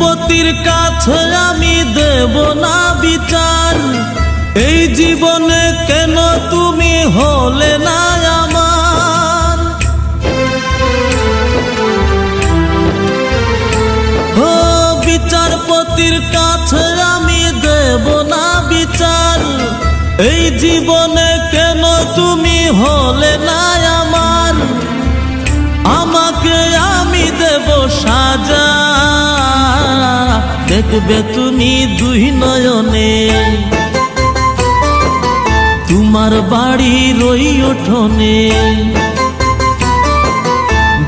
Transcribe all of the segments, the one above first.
বিচারপতির কাছে আমি দেব না বিচার, এই জীবনে কেন তুমি হলে না আমার। ও বিচারপতির কাছে আমি দেব না বিচার, এই জীবনে কেন তুমি হলে না আমার। আমাকে আমি দেব সাজা, দেখবে তুমি দুই নয়নে, তোমার বাড়ির ওই উঠোনে।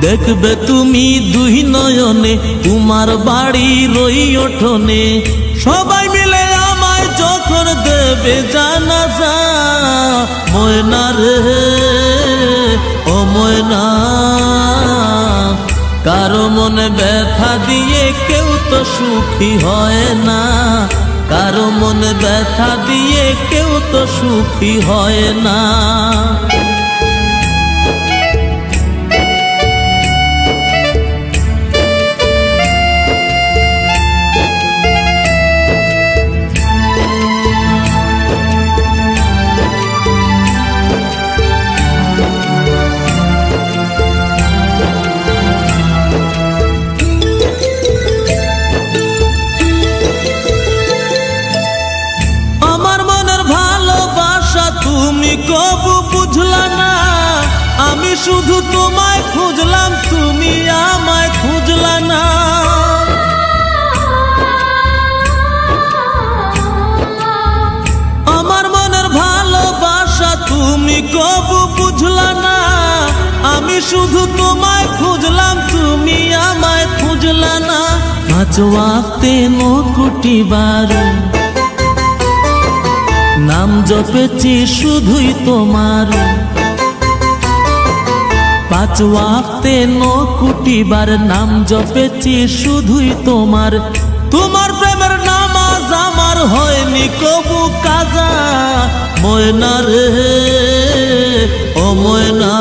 দেখবে তুমি দুই নয়নে, তোমার বাড়ির ওই উঠোনে। সবাই মিলে আমায় যখন দেবে জানাজা, ময়না রে ও ময়না, কারো মনে ব্যথা দিয়ে কেউ তো সুখী হয় না, কারো মনে ব্যথা দিয়ে কেউ তো সুখী হয় না। তুমি কবু বুঝলা না, আমি শুধু তোমায় খুঁজলাম, তুমি আমায় খুঁজলা না। আমার মনের ভালোবাসা তুমি কবু বুঝলা না, আমি শুধু তোমায় খুঁজলাম, তুমি আমায় খুঁজলা না। পাঁচ ওয়াক্তে 9 কোটি বার নাম জপেছি শুধুই তোমার, 5 ওয়াক্তে 9 কোটি বার নাম জপেছি শুধুই তোমার। তোমার প্রেমের নামাজ আমার হয়নি কবু কাজা, ময়না রে ও ময়না,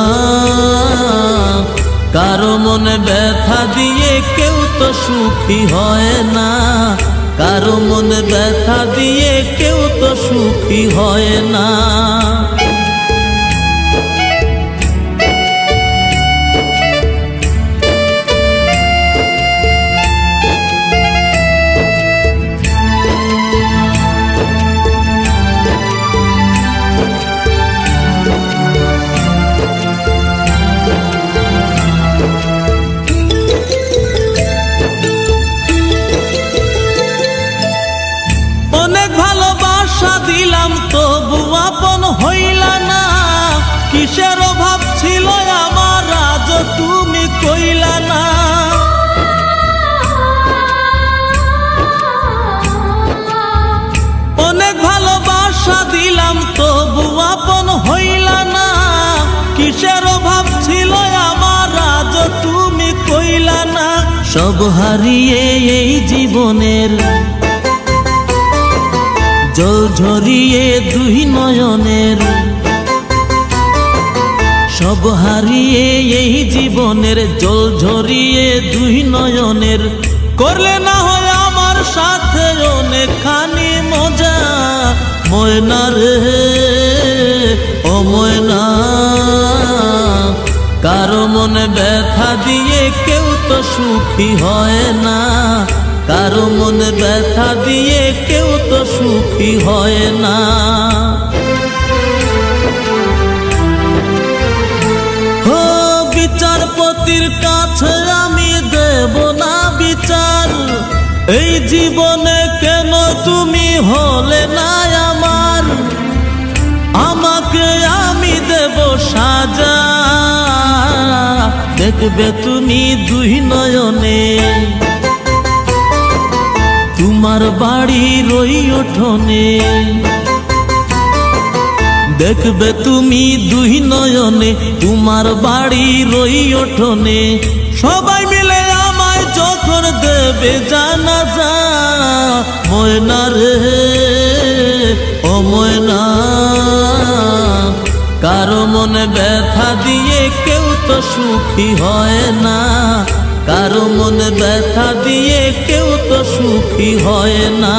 কারো মনে ব্যথা দিয়ে কেউ তো সুখী হয় না, কারো মনে ব্যথা দিয়ে কেউ তো সুখী হয় না। দিলাম তবু আপন হইলা না, কিসের অভাব ছিল আমার আজ তুমি কইলা না। অনেক ভালোবাসা দিলাম তবু আপন হইলা না, কিসের অভাব ছিল আমার আজ তুমি কইলা না। সব হারিয়ে এই জীবনের জল ঝরিয়ে দুই নয়নের, সব হারিয়ে এই জীবনের জল ঝরিয়ে দুই নয়নের। করলে না হয় আমার সাথে অনেকখানি মজা, ময়না রে ও ময়না, কারো মনে ব্যথা দিয়ে কেউ তো সুখী হয় না, কারো মনে ব্যথা দিয়ে কেউ তো সুখী হয় না। ও বিচারপতির কাছে আমি দেব না বিচার, এই জীবনে কেন তুমি হলে না আমার। আমাকে আমি দেব সাজা, দেখবে তুমি দুই নয়নে, তোমার বাড়ির ওই উঠোনে। দেখবে তুমি দুই নয়নে, তোমার বাড়ির ওই উঠোনে। সবাই মিলে আমায় যখন দেবে জানাজা, ময়না রে ও ময়না, কারো মনে ব্যথা দিয়ে কেউ তো সুখী হয় না, কারো মনে ব্যথা দিয়ে কেউ তো সুখী হয় না।